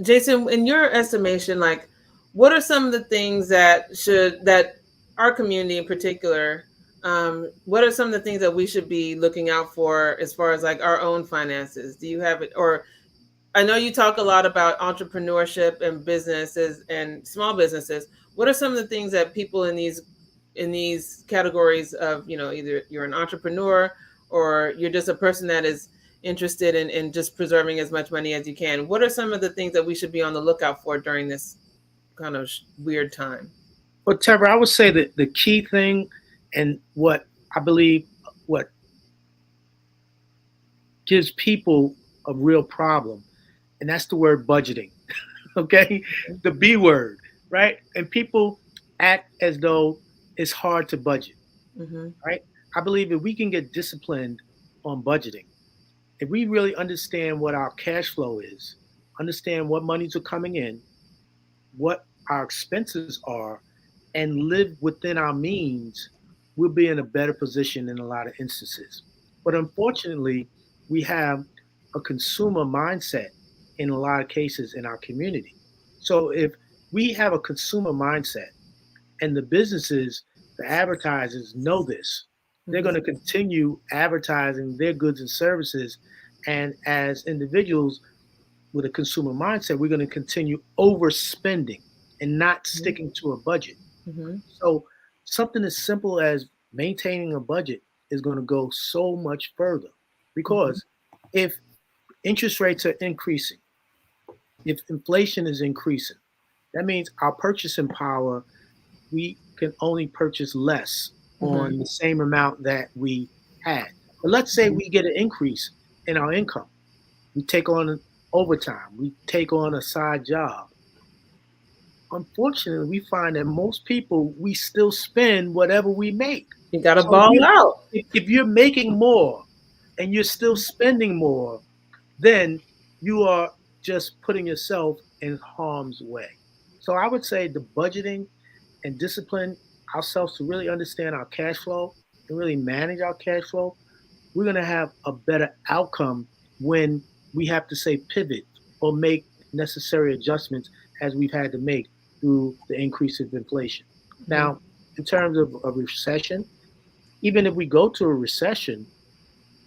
Jason, in your estimation, like, what are some of the things that our community in particular, what are some of the things that we should be looking out for as far as like our own finances? Do you have it, or I know you talk a lot about entrepreneurship and businesses and small businesses. What are some of the things that people in these categories of, either you're an entrepreneur or you're just a person that is interested in just preserving as much money as you can? What are some of the things that we should be on the lookout for during this kind of weird time? But Trevor, I would say that the key thing, and what I believe, what gives people a real problem, and that's the word budgeting. Okay, the B word, right? And people act as though it's hard to budget, Mm-hmm. right? I believe if we can get disciplined on budgeting, if we really understand what our cash flow is, understand what monies are coming in, what our expenses are, and live within our means, we'll be in a better position in a lot of instances. But unfortunately, we have a consumer mindset in a lot of cases in our community. So if we have a consumer mindset and the businesses, the advertisers know this, they're Mm-hmm. going to continue advertising their goods and services. And as individuals with a consumer mindset, we're going to continue overspending and not sticking to a budget. Mm-hmm. So something as simple as maintaining a budget is going to go so much further, Mm-hmm. because if interest rates are increasing, if inflation is increasing, that means our purchasing power, we can only purchase less Mm-hmm. on the same amount that we had. But let's say we get an increase in our income. We take on overtime, we take on a side job. Unfortunately, we find that most people, we still spend whatever we make. You got to So if, ball you, out. if you're making more and you're still spending more, then you are just putting yourself in harm's way. So I would say the budgeting and discipline ourselves to really understand our cash flow and really manage our cash flow, we're going to have a better outcome when we have to say pivot or make necessary adjustments as we've had to make through the increase of inflation. Mm-hmm. Now, in terms of a recession, even if we go to a recession,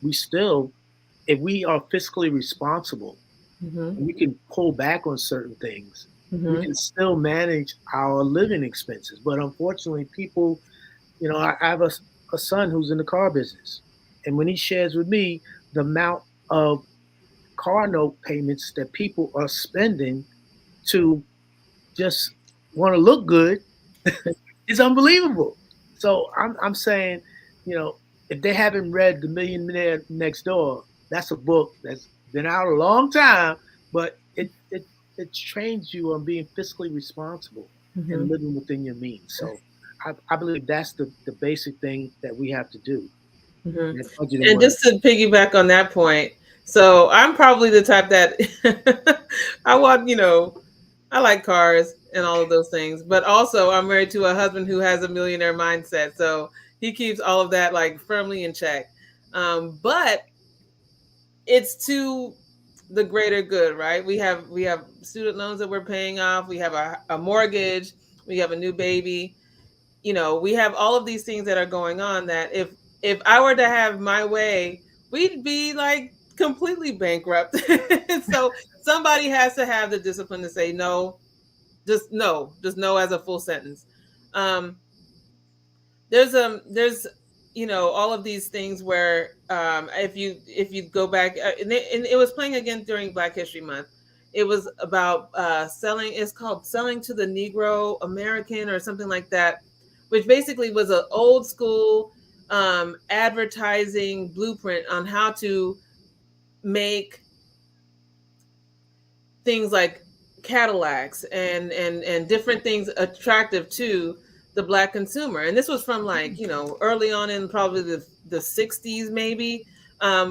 we still, if we are fiscally responsible Mm-hmm. and we can pull back on certain things, we Mm-hmm. can still manage our living expenses. But unfortunately, people, I have a son who's in the car business. And when he shares with me the amount of car note payments that people are spending to just want to look good, it's unbelievable. So I'm saying, you know, if they haven't read The Millionaire Next Door, that's a book that's been out a long time, but it trains you on being fiscally responsible Mm-hmm. and living within your means. So I believe that's the basic thing that we have to do. Mm-hmm. And budgeting And one. just to piggyback on that point, so I'm probably the type that I want, I like cars and all of those things, but also I'm married to a husband who has a millionaire mindset, so he keeps all of that like firmly in check. But it's to the greater good, right? We have student loans that we're paying off. We have a mortgage. We have a new baby. We have all of these things that are going on that if I were to have my way, we'd be like completely bankrupt. So somebody has to have the discipline to say no, just no as a full sentence. Um, there's all of these things where if you go back and it was playing again during Black History Month. It was about selling. It's called Selling to the Negro American or something like that, which basically was an old school advertising blueprint on how to make things like Cadillacs and different things attractive to the Black consumer. And this was from like early on in probably the 60s maybe,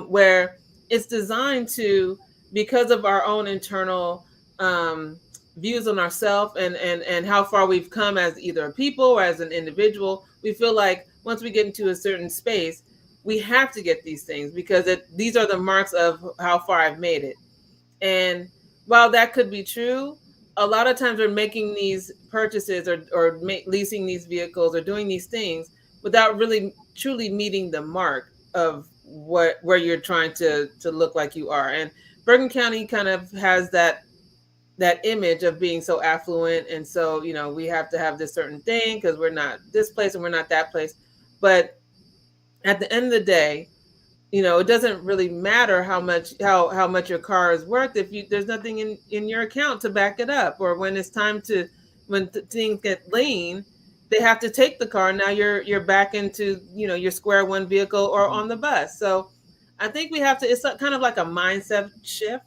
where it's designed to, because of our own internal um, views on ourselves and how far we've come as either a people or as an individual. We feel like once we get into a certain space, we have to get these things because these are the marks of how far I've made it. And while that could be true, a lot of times we're making these purchases or leasing these vehicles or doing these things without really truly meeting the mark of what where you're trying to look like you are. And Bergen County kind of has that image of being so affluent, and so we have to have this certain thing because we're not this place and we're not that place. But at the end of the day, it doesn't really matter how much your car is worth if there's nothing in your account to back it up, or when it's time to when things get lean, they have to take the car. Now you're back into your square one vehicle or Mhm. on the bus. So I think we have to, it's kind of like a mindset shift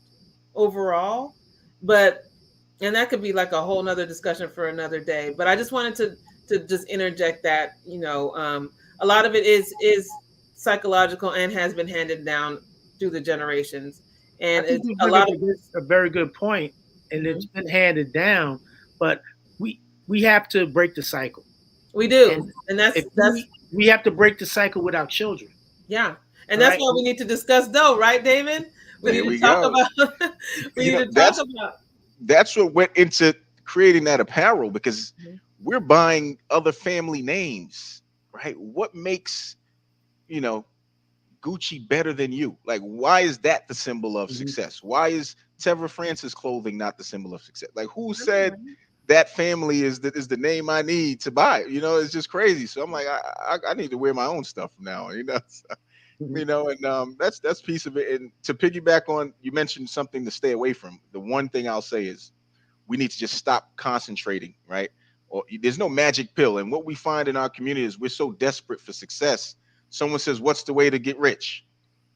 overall. But and that could be like a whole nother discussion for another day. But I just wanted to just interject that a lot of it is psychological and has been handed down through the generations, I and think it's you a bring lot up of it's, a very good point, and it's mhm. been handed down. But we have to break the cycle, We do, and and if that's we have to break the cycle with our children, yeah, and that's right? why we need to discuss though, right, David? We There need to we talk go. about we You need know, to talk about. that's what went into creating that apparel, because Mhm. we're buying other family names, right? What makes, you know, Gucci better than you? Like, why is that the symbol of Mhm. success? Why is Tevra Francis clothing not the symbol of success? Like, who said Right. that family is the name I need to buy? It's just crazy. So I'm like, I need to wear my own stuff now. Mhm. And that's piece of it. And to piggyback on, you mentioned something to stay away from. The one thing I'll say is we need to just stop concentrating, right? Or there's no magic pill. And what we find in our community is we're so desperate for success. Someone says, "What's the way to get rich?"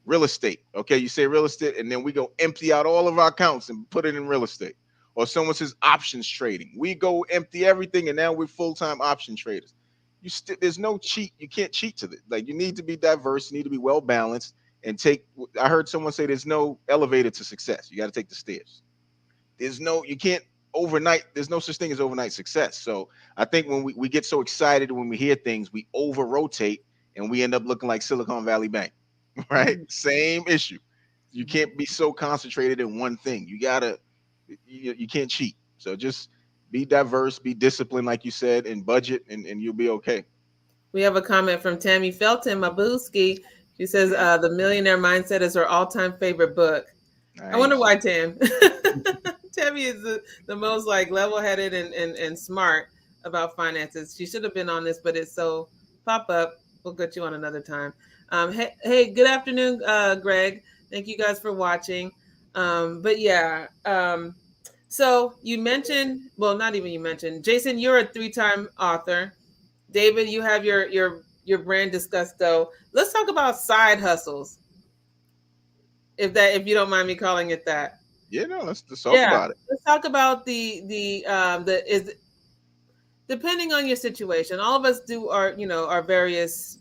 Real estate. Okay, you say real estate, and then we go empty out all of our accounts and put it in real estate. Or someone says options trading. We go empty everything, and now we're full-time option traders. There's no cheat. You can't cheat to it. Like, you need to be diverse. You need to be well balanced and take. I heard someone say there's no elevator to success. You got to take the stairs. You can't overnight. There's no such thing as overnight success. So I think when we get so excited when we hear things, we over rotate and we end up looking like Silicon Valley Bank, right? Mhm. Same issue. You Mhm. can't be so concentrated in one thing. You can't cheat. So just be diverse, be disciplined, like you said, and budget, and you'll be okay. We have a comment from Tammy Felton Mabuski. She says, "The Millionaire Mindset is her all-time favorite book." I wonder Nice. why, Tam. Tammy is the most like level-headed and smart about finances. She should have been on this, but it's so pop up. We'll get you on another time. Hey, good afternoon, Greg. Thank you guys for watching. But yeah, so you mentioned, well, not even you mentioned, Jason. You're a three-time author. David, you have your brand discussed though. Let's talk about side hustles, if you don't mind me calling it that. Yeah, no, let's talk Yeah, about it. let's talk about the is depending on your situation. All of us do our various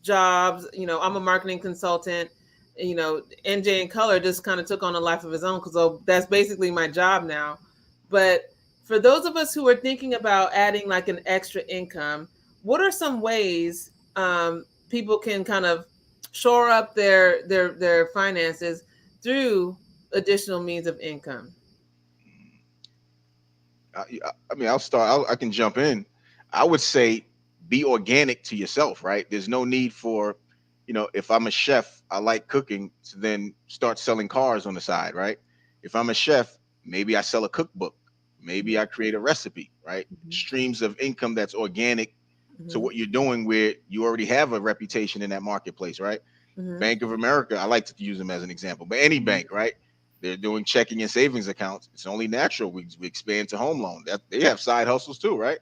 jobs. I'm a marketing consultant. NJ and Color just kind of took on a life of his own because that's basically my job now. But for those of us who are thinking about adding like an extra income, what are some ways people can kind of shore up their finances through additional means of income? I mean, I'll start. I can jump in. I would say be organic to yourself, right? There's no need for, if I'm a chef, I like cooking, so then start selling cars on the side, right? If I'm a chef, maybe I sell a cookbook, maybe I create a recipe, right? Mhm. Streams of income that's organic to Mhm. what you're doing, where you already have a reputation in that marketplace, right? Mhm. Bank of America, I like to use them as an example, but any Mhm. bank, right? They're doing checking and savings accounts. It's only natural we expand to home loan. That they have side hustles too, right?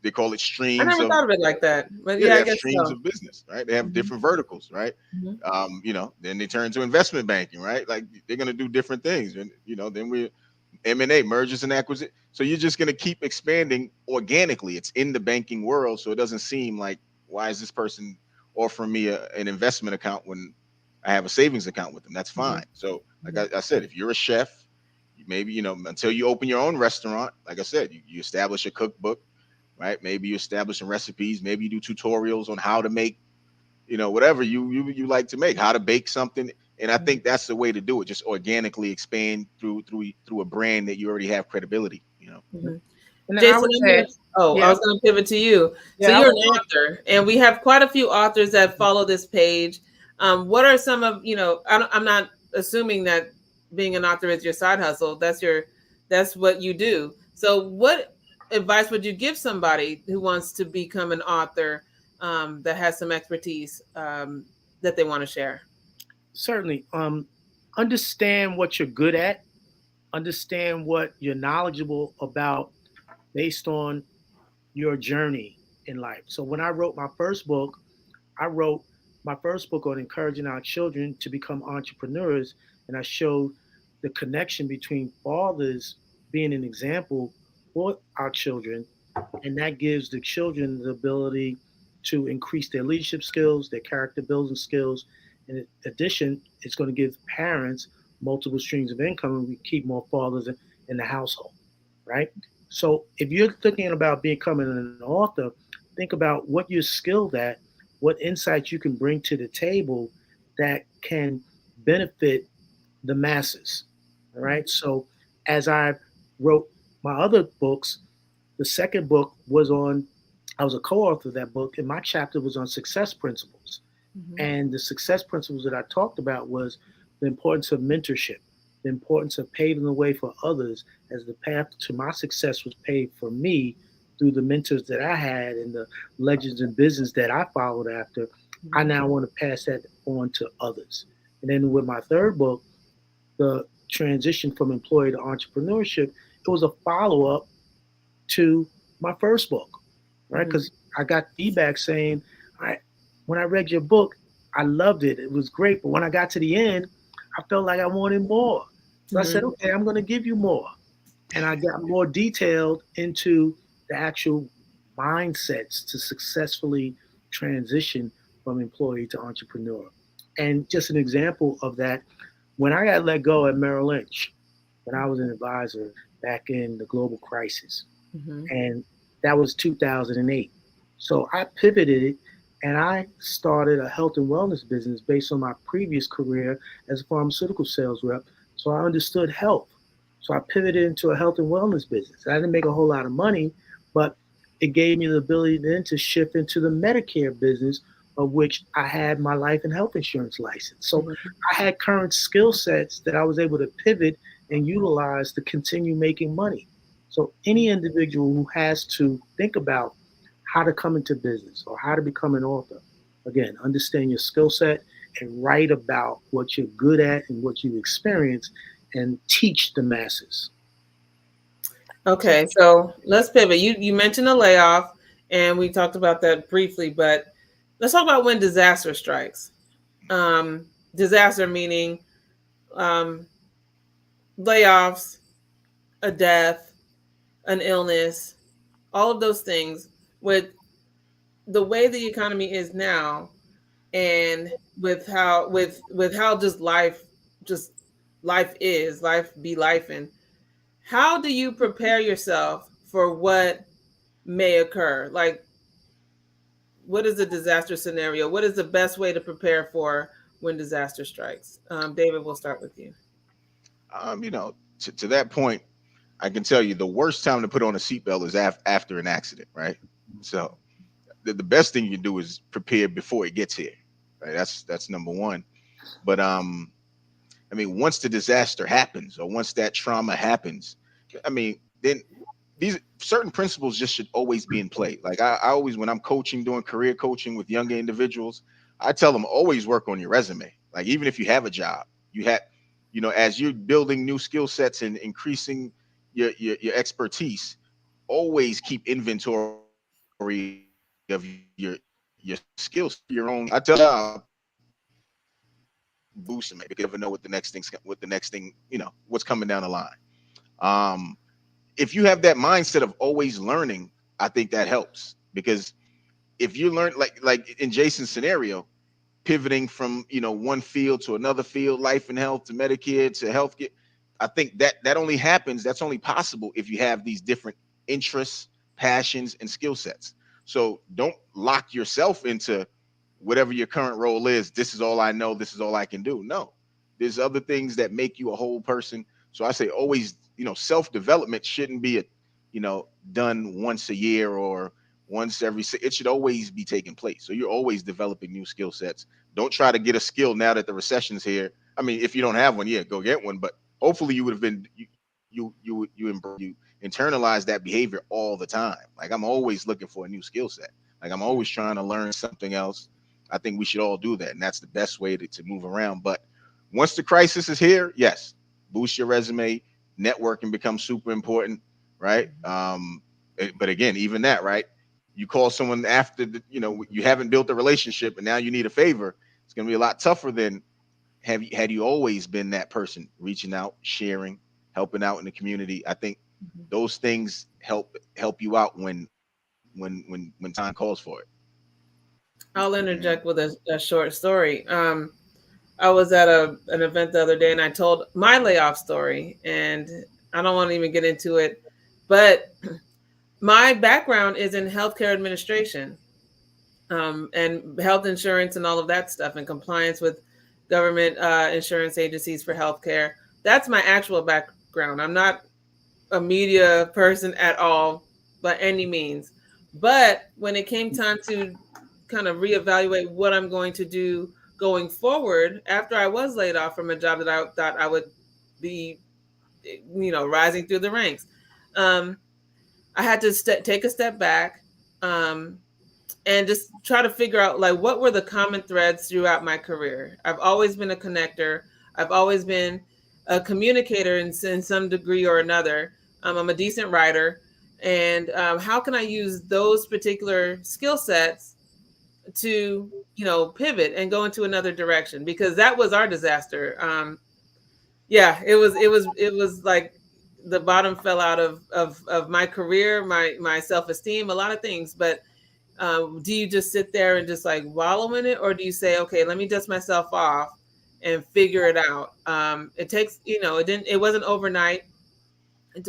They call it I streams never of thought of it like that, but yeah, yeah, they I have guess streams so. of business, right? They have Mhm. different verticals, right? Mhm. Then they turn to investment banking, right? Like they're gonna do different things, and then we M&A, mergers and acquisitions. So you're just going to keep expanding organically. It's in the banking world, so it doesn't seem like, why is this person offering me an investment account when I have a savings account with them? That's Mhm. fine. So, like Mhm. I said, if you're a chef, maybe until you open your own restaurant. Like I said, you establish a cookbook, right? Maybe you establish some recipes. Maybe you do tutorials on how to make whatever you like to make, how to bake something. And I think that's the way to do it. Just organically expand through a brand that you already have credibility. You know. Mhm. And I Jason, would I'm gonna. add, Oh, I yeah, was going to pivot to you. So yeah, I you're would an add, author, and we have quite a few authors that follow this page. What are some of I'm not assuming that being an author is your side hustle. That's what you do. So, what advice would you give somebody who wants to become an author that has some expertise that they want to share? certainly understand what you're good at, understand what you're knowledgeable about based on your journey in life. So when I wrote my first book, I wrote my first book on encouraging our children to become entrepreneurs, and I showed the connection between fathers being an example for our children, and that gives the children the ability to increase their leadership skills, their character building skills. In addition, it's going to give parents multiple streams of income, and we keep more fathers in the household, right? So if you're thinking about becoming an author, think about what you're skilled at, what insights you can bring to the table that can benefit the masses. All right. So as I wrote my other books, the second book was on, I was a co author of that book, and my chapter was on success principles. Mhm. And the success principles that I talked about was the importance of mentorship, the importance of paving the way for others, as the path to my success was paved for me through the mentors that I had and the legends in business that I followed after. I Mhm. now want to pass that on to others. And then with my third book, the transition from employee to entrepreneurship, it was a follow up to my first book, right? Mhm. Because I got feedback saying, I, when I read your book, I loved it. It was great. But when I got to the end, I felt like I wanted more. So I said, Mhm. okay, I'm going to give you more. And I got more detailed into the actual mindsets to successfully transition from employee to entrepreneur. And just an example of that, when I got let go at Merrill Lynch, when I was an advisor back in the global crisis, Mhm. and that was 2008. So I pivoted and I started a health and wellness business based on my previous career as a pharmaceutical sales rep. So I understood health. So I pivoted into a health and wellness business. I didn't make a whole lot of money, but it gave me the ability then to shift into the Medicare business, of which I had my life and health insurance license. So Mhm. I had current skill sets that I was able to pivot and utilize to continue making money. So any individual who has to think about how to come into business or how to become an author, again, understand your skill set and write about what you're good at and what you've experienced and teach the masses. Okay, so let's pivot. You mentioned a layoff, and we talked about that briefly, but let's talk about when disaster strikes. Disaster meaning um, layoffs, a death, an illness, all of those things. With the way the economy is now, and with how just life is, life be life, and how do you prepare yourself for what may occur? Like, what is a disaster scenario? What is the best way to prepare for when disaster strikes? David, we'll start with you. To that point, I can tell you the worst time to put on a seatbelt is after an accident, right? So the best thing you can do is prepare before it gets here. Right? That's number one. But I mean, once the disaster happens or once that trauma happens, I mean, then these certain principles just should always be in play. Like I always, when I'm coaching, doing career coaching with younger individuals, I tell them always work on your resume. Like even if you have a job, you have, as you're building new skill sets and increasing your expertise, always keep inventory of your skills. Your own. I tell boost them because you never know what the next thing, what's coming down the line. Um, if you have that mindset of always learning, I think that helps because if you learn like in Jason's scenario, pivoting from one field to another field, life and health to Medicare to healthcare, I think that only happens. That's only possible if you have these different interests, passions, and skill sets. So don't lock yourself into whatever your current role is. This is all I know. This is all I can do. No, There's other things that make you a whole person. So I say always, self development shouldn't be done once a year or once it should always be taking place. So you're always developing new skill sets. Don't try to get a skill now that the recession's here. I mean, if you don't have one, yeah, go get one. But hopefully you would have been you internalize that behavior all the time. Like I'm always looking for a new skill set. Like I'm always trying to learn something else. I think we should all do that, and that's the best way to move around. But once the crisis is here, yes, boost your resume. Networking becomes super important, right? But again, even that, right? You call someone after you haven't built a relationship, and now you need a favor. It's going to be a lot tougher than had you always been that person reaching out, sharing, helping out in the community. I think Mhm. those things help you out when time calls for it. I'll You know. interject with a short story. I was at an event the other day and I told my layoff story, and I don't want to even get into it, but my background is in healthcare administration, and health insurance and all of that stuff, and compliance with government insurance agencies for healthcare. That's my actual background. I'm not a media person at all by any means. But when it came time to kind of reevaluate what I'm going to do going forward after I was laid off from a job that I thought I would be, rising through the ranks, um, I had to take a step back, um, and just try to figure out like what were the common threads throughout my career. I've always been a connector. I've always been a communicator in some degree or another. I'm a decent writer, and how can I use those particular skill sets to pivot and go into another direction? Because that was our disaster. Yeah, it was like the bottom fell out of my career, my self-esteem, a lot of things. But do you just sit there and just like wallow in it, or do you say, okay, let me dust myself off and figure it out? It takes, it wasn't overnight.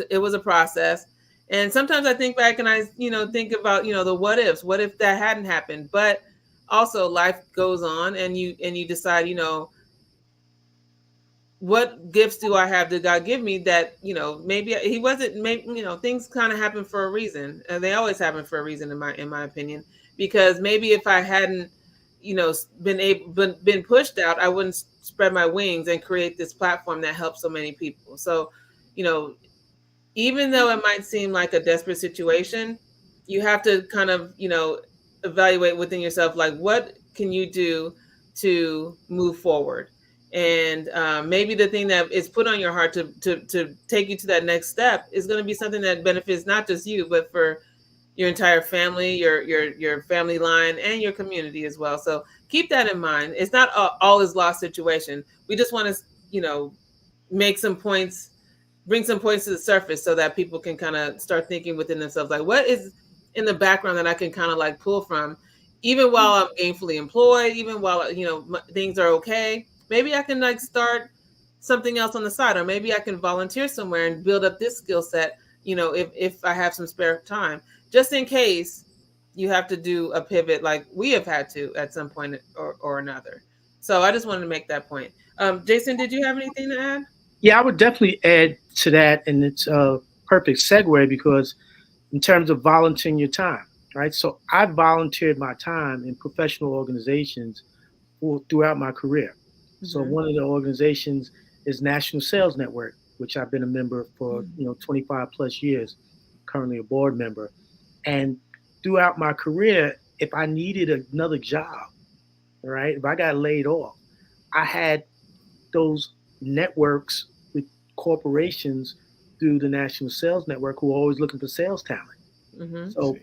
It was a process. And sometimes I think back and I, think about, the what ifs. What if that hadn't happened? But also life goes on, and you decide, what gifts do I have? Did God give me that? Maybe he wasn't. Maybe things kind of happen for a reason, and they always happen for a reason, in my opinion. Because maybe if I hadn't, been pushed out, I wouldn't spread my wings and create this platform that helps so many people. So, you know, even though it might seem like a desperate situation, you have to kind of, evaluate within yourself, like, what can you do to move forward? And maybe the thing that is put on your heart to take you to that next step is going to be something that benefits not just you, but for your entire family, your family line, and your community as well. So keep that in mind. It's not all is lost situation. We just want to, make some points, bring some points to the surface so that people can kind of start thinking within themselves, like, what is in the background that I can kind of like pull from, even while I'm gainfully employed, even while things are okay. Maybe I can like start something else on the side, or maybe I can volunteer somewhere and build up this skill set. If I have some spare time, just in case you have to do a pivot, like we have had to at some point or another. So I just wanted to make that point. Jason, did you have anything to add? Yeah, I would definitely add to that, and it's a perfect segue because in terms of volunteering your time, right? So I volunteered my time in professional organizations throughout my career. So Mm-hmm. one of the organizations is National Sales Network, which I've been a member for 25 plus years, currently a board member. And throughout my career, if I needed another job, right, if I got laid off, I had those networks with corporations through the National Sales Network who are always looking for sales talent. Mm-hmm. So,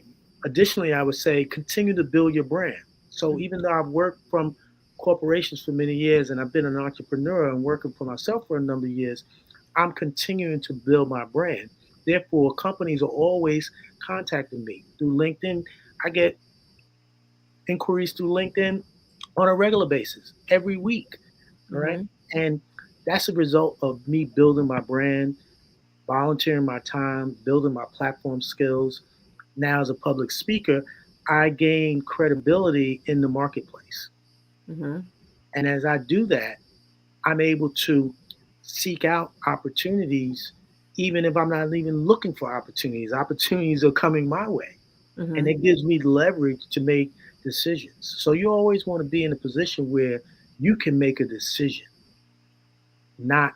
additionally, I would say continue to build your brand. So, even though I've worked from corporations for many years and I've been an entrepreneur and working for myself for a number of years, I'm continuing to build my brand. Therefore, companies are always contacting me through LinkedIn. I get inquiries through LinkedIn on a regular basis every week. All right. Mm-hmm. And that's a result of me building my brand, volunteering my time, building my platform skills. Now, as a public speaker, I gain credibility in the marketplace. Mm-hmm. And as I do that, I'm able to seek out opportunities, even if I'm not even looking for opportunities. Opportunities are coming my way, and Hmm. it gives me leverage to make decisions. So you always want to be in a position where you can make a decision, not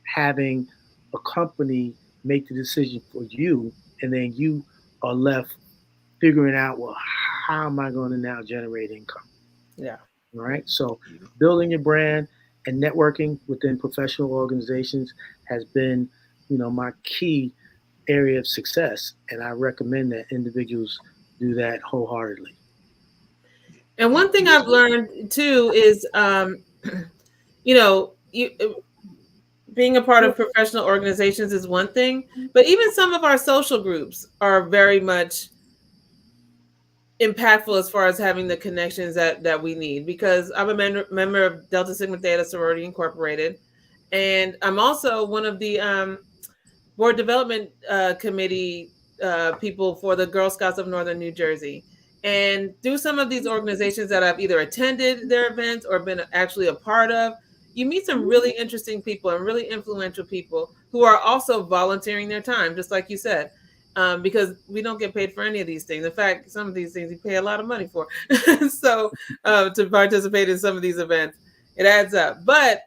having a company make the decision for you, and then you are left figuring out, well, how am I going to now generate income? Yeah. Right. So You know, building your brand and networking within professional organizations has been, my key area of success. And I recommend that individuals do that wholeheartedly. And yeah, one thing I've so learned too is, you being a part of professional organizations is one thing, but even some of our social groups are very much impactful as far as having the connections that we need, because I'm a member of Delta Sigma Theta Sorority Incorporated, and I'm also one of the board development committee people for the Girl Scouts of Northern New Jersey. And through some of these organizations that I've either attended their events or been actually a part of, you meet some really interesting people and really influential people who are also volunteering their time, just like you said, because we don't get paid for any of these things. In fact, some of these things you pay a lot of money for. So to participate in some of these events, it adds up. But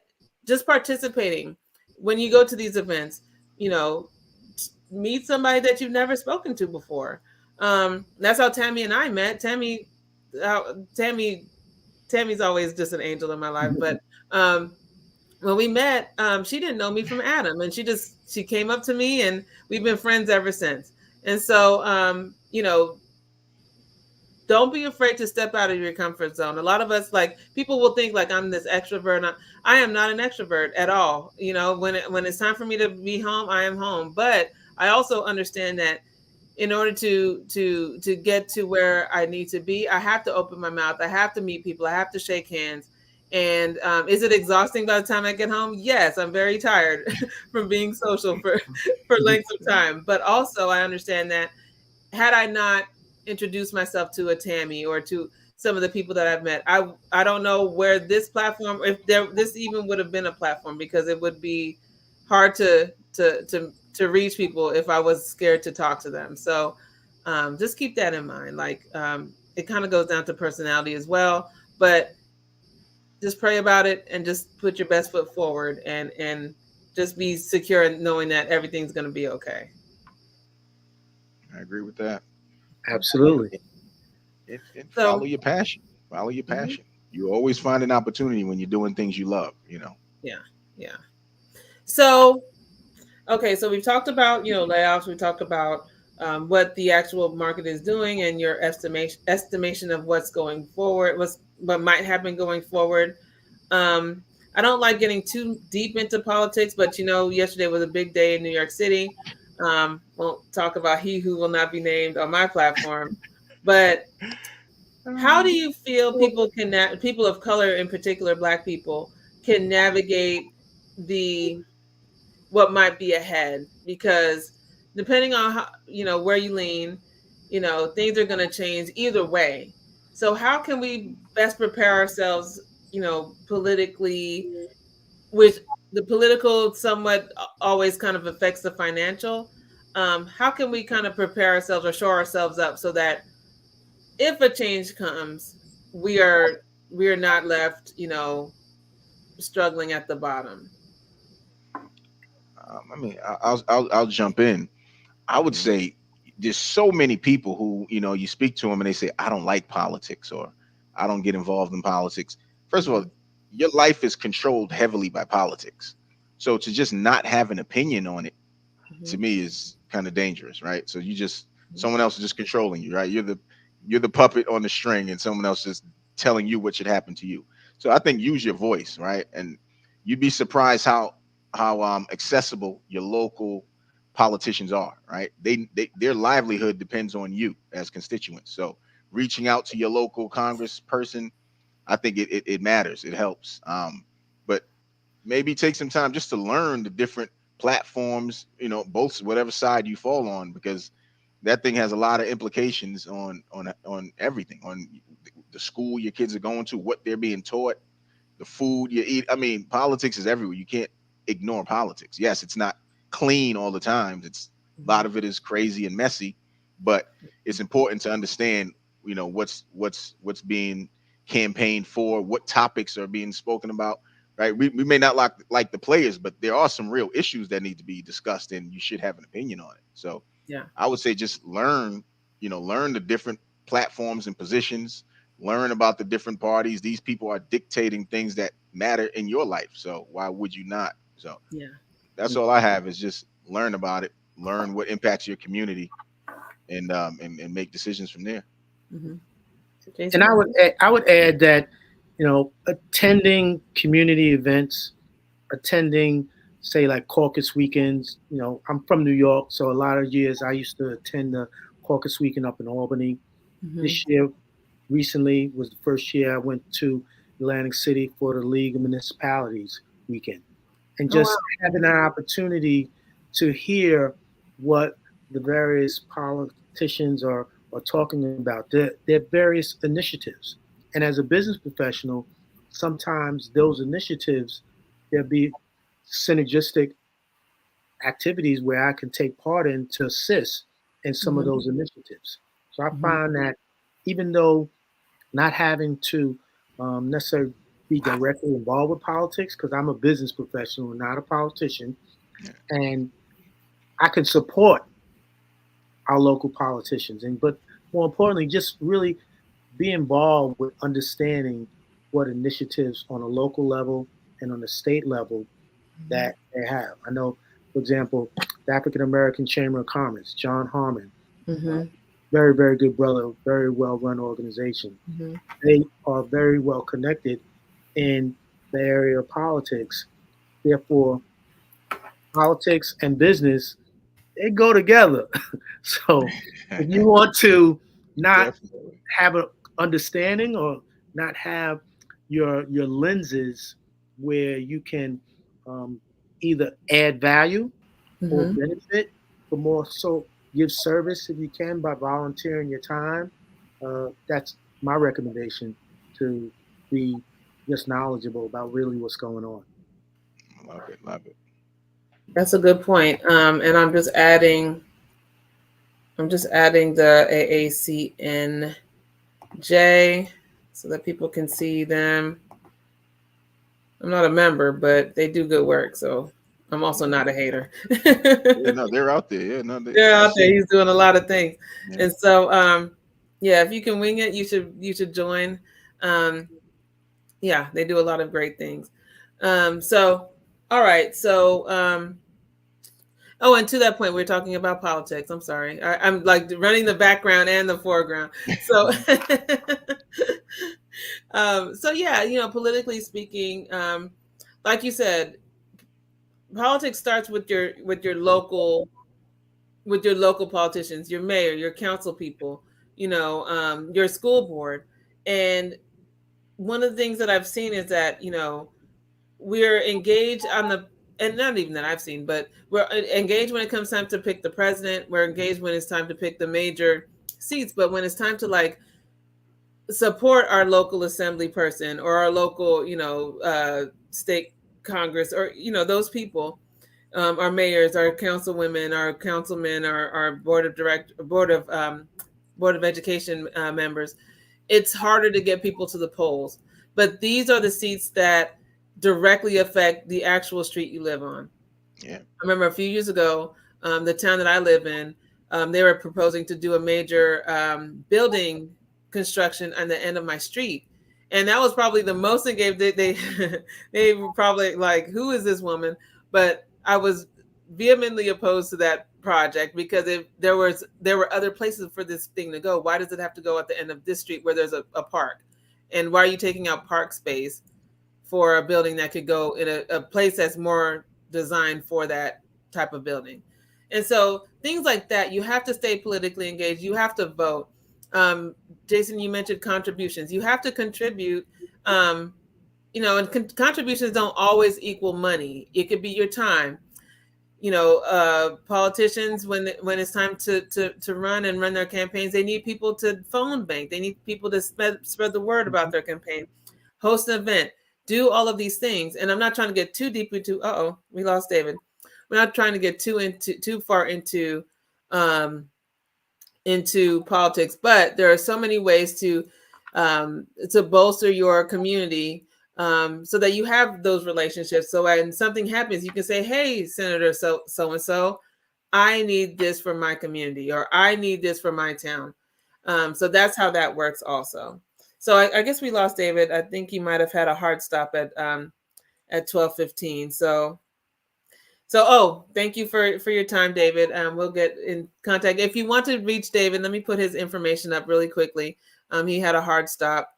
just participating when you go to these events, you know, meet somebody that you've never spoken to before. That's how Tammy and I met. Tammy, Tammy's always just an angel in my life. But um, when we met, she didn't know me from Adam, and she came up to me, and we've been friends ever since. And so, don't be afraid to step out of your comfort zone. A lot of us, like, people will think like I'm this extrovert. I am not an extrovert at all. When it's time for me to be home, I am home. But I also understand that in order to get to where I need to be, I have to open my mouth. I have to meet people. I have to shake hands. And is it exhausting by the time I get home? Yes, I'm very tired from being social for lengths of time. But also, I understand that had I not introduced myself to a Tammy or to some of the people that I've met, I don't know where this platform, if this even would have been a platform, because it would be hard to reach people if I was scared to talk to them. So just keep that in mind. Like, it kind of goes down to personality as well, but just pray about it and just put your best foot forward, and just be secure in knowing that everything's going to be okay. I agree with that. You know, Absolutely. and follow So, your passion. Follow your mhm, passion. You always find an opportunity when you're doing things you love. yeah, yeah. So, okay, so we've talked about, layoffs. We talked about what the actual market is doing and your estimation of what's going forward, what might happen going forward. Um, I don't like getting too deep into politics, but yesterday was a big day in New York City. Won't talk about he who will not be named on my platform, but how do you feel people of color, in particular Black people, can navigate the what might be ahead? Because depending on how, where you lean, things are going to change either way. So how can we best prepare ourselves, politically, which the political somewhat always kind of affects the financial. How can we kind of prepare ourselves or shore ourselves up so that if a change comes, we are we are not left, struggling at the bottom. I mean, I'll jump in. I would Mhm. say there's so many people who you speak to them and they say I don't like politics or I don't get involved in politics. First of all, Mhm. your life is controlled heavily by politics, so to just not have an opinion on it to Mhm. me is kind of dangerous, right? So you just someone else is just controlling you, right? You're the puppet on the string, and someone else is telling you what should happen to you. So I think use your voice, right? And you'd be surprised how accessible your local politicians are, right? Their livelihood depends on you as constituents. So reaching out to your local congressperson, I think it matters. It helps. But maybe take some time just to learn the different platforms, both whatever side you fall on, because that thing has a lot of implications on everything, on the school your kids are going to, what they're being taught, the food you eat. I mean, politics is everywhere. You can't ignore politics. Yes, it's not clean all the time. It's a lot Mhm. of it is crazy and messy, but it's important to understand, what's being campaigned for, what topics are being spoken about. Right? We may not like the players, but there are some real issues that need to be discussed, and you should have an opinion on it. So Yeah. I would say just learn the different platforms and positions, learn about the different parties. These people are dictating things that matter in your life. So why would you not? So Yeah. that's all I have is just learn about it, learn what impacts your community, and make decisions from there. Hmm. And Jason. I would add that, attending community events, attending, say, like caucus weekends. I'm from New York, so a lot of years I used to attend the caucus weekend up in Albany. Hmm. This year, recently, was the first year I went to Atlantic City for the League of Municipalities weekend, and Oh wow. just having an opportunity to hear what the various politicians are talking about, their various initiatives. And as a business professional, sometimes those initiatives, there'll be synergistic activities where I can take part in to assist in some of Hmm. those initiatives. So I Hmm. find that even though not having to necessarily be directly involved with politics, because I'm a business professional and not a politician, Yeah. and I can support our local politicians, and but more importantly, just really be involved with understanding what initiatives on a local level and on the state level that they have. I know, for example, the African American Chamber of Commerce, John Harmon, uh, Hmm. very, very good brother, very well run organization. Hmm. They are very well connected in the area of politics. Therefore, politics and business, they go together. So if you want to not Definitely. have an understanding or not have your lenses where you can um, either add value or Hmm. benefit, but more so give service if you can by volunteering your time. That's my recommendation, to be just knowledgeable about really what's going on. Love it. Love it. That's a good point. And I'm just adding the AACNJ so that people can see them. I'm not a member, but they do good work, so I'm also not a hater. Yeah, no, they're out there. Yeah, no, They're I out there. see. He's doing a lot of things, Yeah. and so yeah, if you can wing it, you should join. Um, yeah, they do a lot of great things. So all right, so oh, and to that point, we're talking about politics. I'm sorry, I'm like running the background and the foreground. So so yeah, politically speaking, like you said, politics starts with your local politicians, your mayor, your council people, your school board. And one of the things that I've seen is that, we're engaged on the, and not even that I've seen, but we're engaged when it comes time to pick the president. We're engaged when it's time to pick the major seats. But when it's time to like support our local assembly person or our local, state Congress, or, those people, our mayors, our councilwomen, our councilmen, our board of education members, it's harder to get people to the polls. But these are the seats that directly affect the actual street you live on. Yeah. I remember a few years ago, the town that I live in, they were proposing to do a major building construction on the end of my street. And that was probably the most engaged. They were probably like, "Who is this woman?" But I was vehemently opposed to that project because if there were other places for this thing to go. Why does it have to go at the end of this street where there's a park? And why are you taking out park space for a building that could go in a place that's more designed for that type of building? And so things like that, you have to stay politically engaged. You have to vote. Um, Jason, you mentioned contributions. You have to contribute. Um, and contributions don't always equal money. It could be your time. Politicians, when it's time to run their campaigns, they need people to phone bank. They need people to spread the word about their campaign. Host an event, do all of these things. And I'm not trying to get too deep into. Oh, we lost David. We're not trying to get too far um, into politics, but there are so many ways to bolster your community, so that you have those relationships. So when something happens, you can say, "Hey, Senator so and so, I need this for my community, or I need this for my town." So that's how that works, also. So I guess we lost David. I think he might have had a hard stop at 12:15. So, thank you for your time, David. We'll get in contact. If you want to reach David, let me put his information up really quickly. He had a hard stop,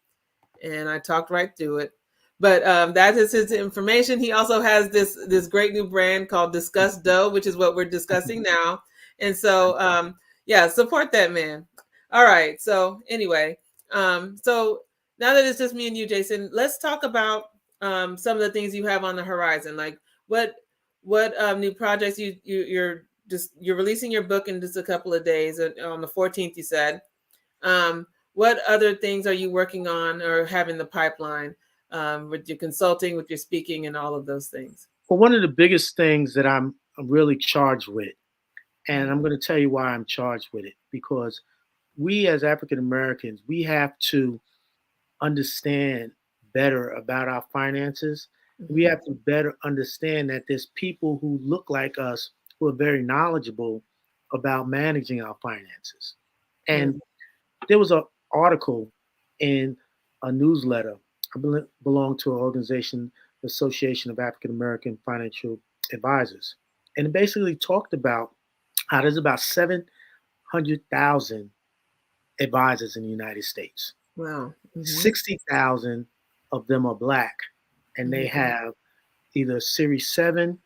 and I talked right through it. But that is his information. He also has this great new brand called Discuss Dough, which is what we're discussing now. And so, yeah, support that man. All right. So anyway, so now that it's just me and you, Jason, let's talk about some of the things you have on the horizon. Like what new projects you're releasing your book in just a couple of days, on the 14th, you said. What other things are you working on or have in the pipeline, with your consulting, with your speaking, and all of those things? Well, one of the biggest things that I'm really charged with, and I'm going to tell you why I'm charged with it, because we as African Americans, we have to understand better about our finances. We Mm-hmm. have to better understand that there's people who look like us who are very knowledgeable about managing our finances. And there was an article in a newsletter. I belong to an organization, Association of African American Financial Advisors, and it basically talked about how there's about 700,000 advisors in the United States. Wow. Mm-hmm. 60,000 of them are black, and they Mm-hmm. have either Series 7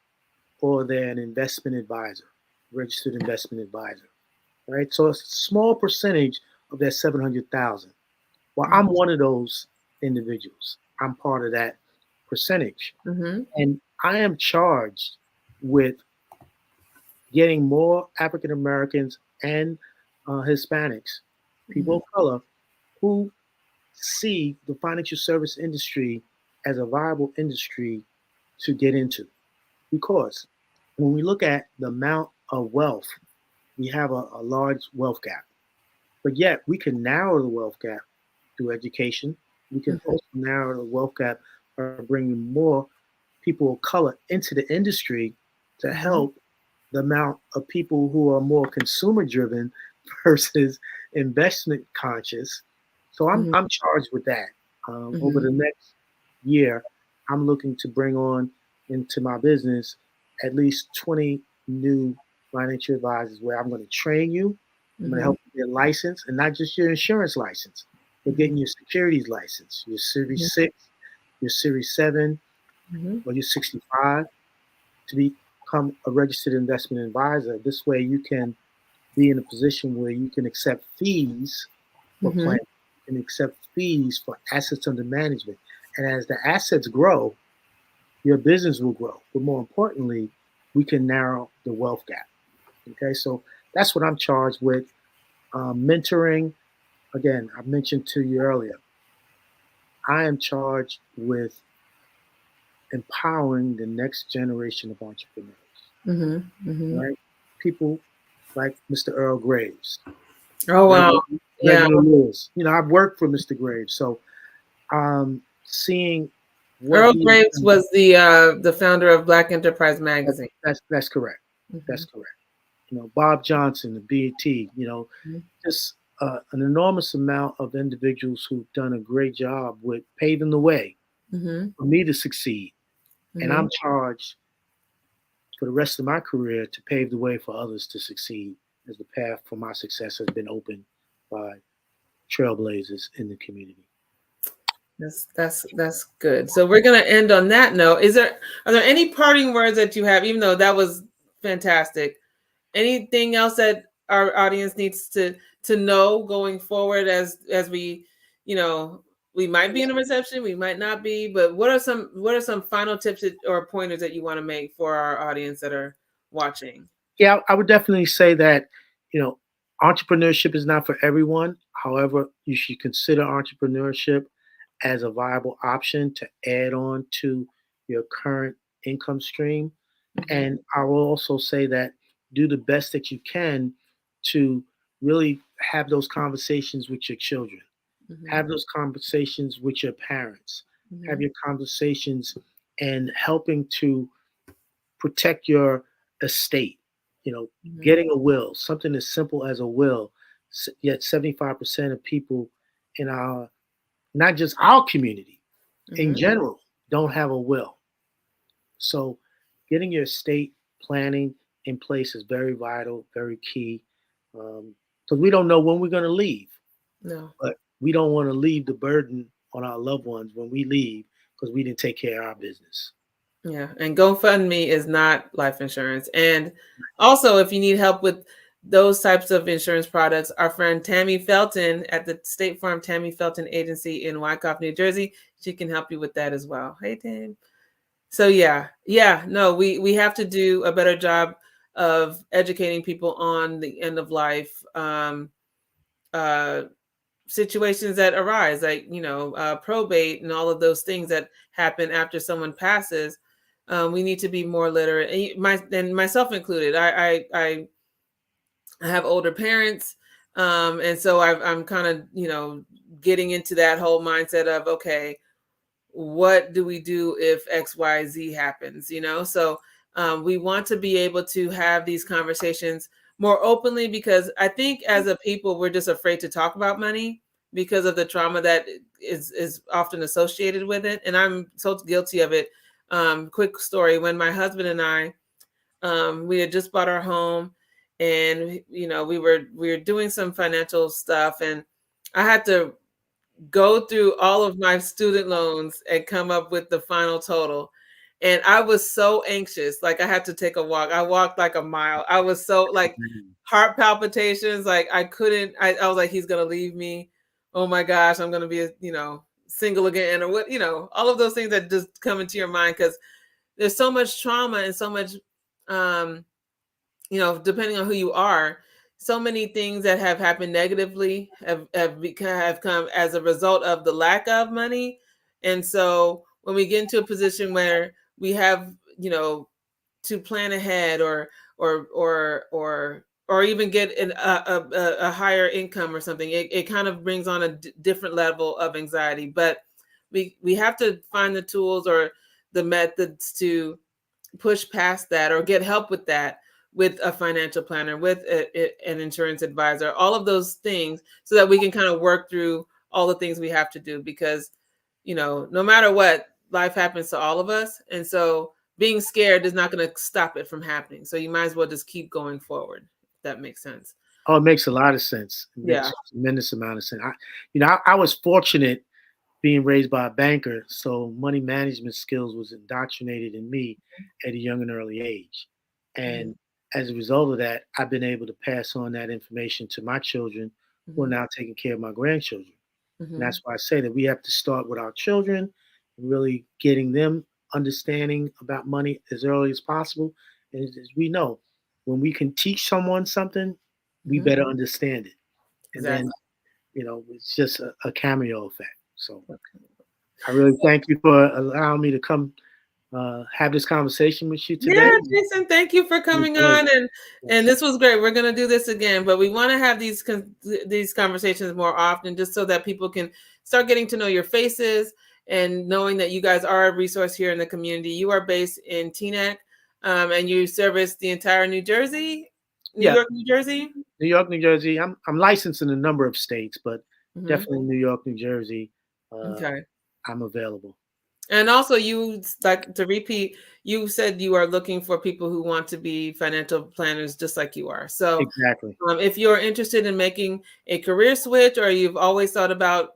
or they're an investment advisor, registered investment advisor. Right? So it's a small percentage of that 700,000. Well, I'm one of those individuals. I'm part of that percentage. Mm-hmm. And I am charged with getting more African Americans and Hispanics, people of color, who see the financial service industry as a viable industry to get into. Because when we look at the amount of wealth, we have a large wealth gap. But yet we can narrow the wealth gap through education. We can Mm-hmm. also narrow the wealth gap by bringing more people of color into the industry to Mm-hmm. help the amount of people who are more consumer driven versus investment conscious. So Mm-hmm. I'm charged with that. Over Mm-hmm. the next year, I'm looking to bring on into my business at least 20 new financial advisors where I'm going to train you. I'm going to Mm-hmm. help you get licensed, and not just your insurance license, but getting your securities license, your Series 6, your Series 7, Mm-hmm. or your 65 to become a registered investment advisor. This way, you can be in a position where you can accept fees for Mm-hmm. planning, you can accept fees for assets under management. And as the assets grow, your business will grow. But more importantly, we can narrow the wealth gap. Okay, so that's what I'm charged with. Mentoring, again, I mentioned to you earlier, I am charged with empowering the next generation of entrepreneurs, Mm-hmm. Mm-hmm. right? People like Mr. Earl Graves, Oh wow. Reginald, Yeah. Reginald Lewis. I've worked for Mr. Graves, so seeing what Earl he Graves was the founder of Black Enterprise Magazine. that's correct. Mm-hmm. That's correct. Bob Johnson, the BET. Just an enormous amount of individuals who've done a great job with paving the way Mm-hmm. for me to succeed. And Mm-hmm. I'm charged for the rest of my career to pave the way for others to succeed, as the path for my success has been opened by trailblazers in the community. That's good. So we're gonna end on that note. Are there any parting words that you have, even though that was fantastic? Anything else that our audience needs to know going forward, as we, you know, we might be in a reception, we might not be, but what are some final tips or pointers that you want to make for our audience that are watching? Yeah, I would definitely say that, you know, entrepreneurship is not for everyone. However, you should consider entrepreneurship as a viable option to add on to your current income stream. Mhm. And I will also say that do the best that you can to really have those conversations with your children, Mhm. have those conversations with your parents, have Mhm. your conversations and helping to protect your estate. You know, Mhm. getting a will, something as simple as a will. Yet 75% of people in our, not just our community, in Mhm. general, don't have a will. So, getting your estate planning in place is very vital, very key, because we don't know when we're going to leave, No. but we don't want to leave the burden on our loved ones when we leave because we didn't take care of our business. Yeah, and GoFundMe is not life insurance. And also, if you need help with those types of insurance products, our friend Tammy Felton at the State Farm Tammy Felton Agency in Wyckoff, New Jersey, she can help you with that as well. Hey, Tam. So yeah, no, we have to do a better job of educating people on the end of life uh, situations that arise, like probate and all of those things that happen after someone passes. We need to be more literate, and myself included. I have older parents, and so I'm kind of getting into that whole mindset of, okay, what do we do if XYZ happens? So we want to be able to have these conversations more openly, because I think as a people we're just afraid to talk about money because of the trauma that is often associated with it, and I'm so guilty of it. Quick story: when my husband and I, we had just bought our home, and we were doing some financial stuff, and I had to go through all of my student loans and come up with the final total. And I was so anxious. Like, I had to take a walk. I walked like a mile. I was so, like, Mhm. heart palpitations. Like, I couldn't, I was like, he's going to leave me. Oh my gosh, I'm going to be, single again, or what, all of those things that just come into your mind, because there's so much trauma and so much, um, depending on who you are, so many things that have happened negatively have come as a result of the lack of money. And so when we get into a position where we have, to plan ahead, or even get a higher income or something, it kind of brings on a different level of anxiety. But we have to find the tools or the methods to push past that, or get help with that, with a financial planner, with an insurance advisor, all of those things, so that we can kind of work through all the things we have to do. Because no matter what, life happens to all of us, and so being scared is not going to stop it from happening. So you might as well just keep going forward, if that makes sense. Oh, it makes a lot of sense. It makes Yeah. a tremendous amount of sense. I was fortunate being raised by a banker, so money management skills was indoctrinated in me at a young and early age. Hmm. And as a result of that, I've been able to pass on that information to my children who are Hmm. now taking care of my grandchildren. And Hmm. that's why I say that we have to start with our children and really getting them understanding about money as early as possible. And as we know, when we can teach someone something, we Hmm. better understand it. And then, Exactly. it's just a cameo effect. So I really thank you for allowing me to come have this conversation with you today. Yeah, Jason, thank you for It was coming great. on, and Yes. this was great. We're going to do this again, but we want to have these conversations more often, just so that people can start getting to know your faces, and knowing that you guys are a resource here in the community. You are based in Teaneck, and you service the entire New Yeah, York, New Jersey. New York, New Jersey. I'm licensed in a number of states, but Hmm. definitely New York, New Jersey. Uh, Okay. I'm available. And also, you, like, to repeat, you said you are looking for people who want to be financial planners just like you are. So Exactly. if you're interested in making a career switch, or you've always thought about,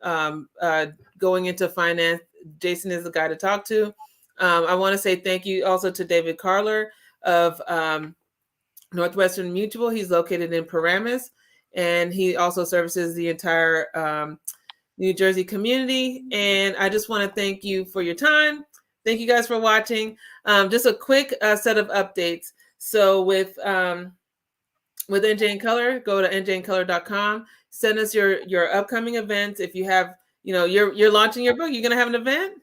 um, uh, going into finance, Jason is the guy to talk to. I want to say thank you also to David Carlor of Northwestern Mutual. He's located in Paramus, and he also services the entire New Jersey community. And I just want to thank you for your time. Thank you guys for watching. Just a quick set of updates. So with NJ in Color, go to njincolor.com. Send us your upcoming events. If you have you're launching your book. You're gonna have an event.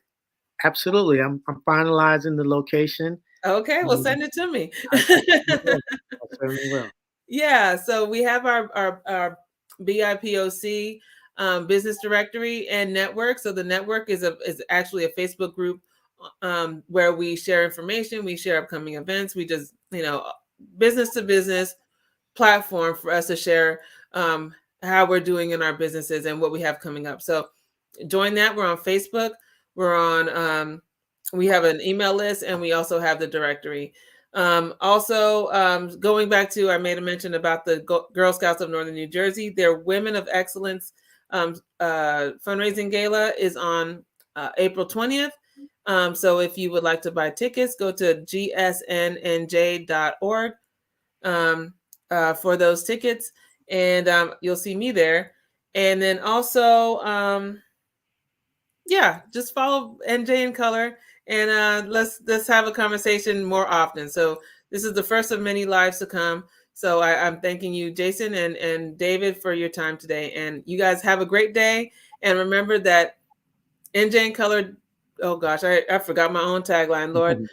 Absolutely. I'm finalizing the location. Okay, well, Um, send it to me. I certainly will. I certainly will. Yeah, so we have our BIPOC business directory and network. So the network is actually a Facebook group where we share information, we share upcoming events, we just business to business platform for us to share how we're doing in our businesses and what we have coming up. So join that. We're on Facebook. We're on. We have an email list, and we also have the directory. Also, going back to, I made a mention about the Girl Scouts of Northern New Jersey. Their Women of Excellence fundraising gala is on April 20th. So if you would like to buy tickets, go to gsnnj.org for those tickets, and you'll see me there. And then also, yeah, just follow NJ in Color, and let's have a conversation more often. So this is the first of many lives to come. So I'm thanking you, Jason and David, for your time today. And you guys have a great day. And remember that NJ in Color. Oh gosh, I forgot my own tagline. Lord,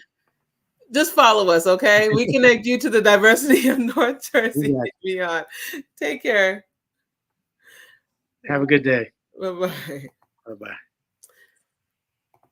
just follow us, okay? We connect you to the diversity of North Jersey and beyond. Take care. Have a good day. Bye-bye. Bye-bye.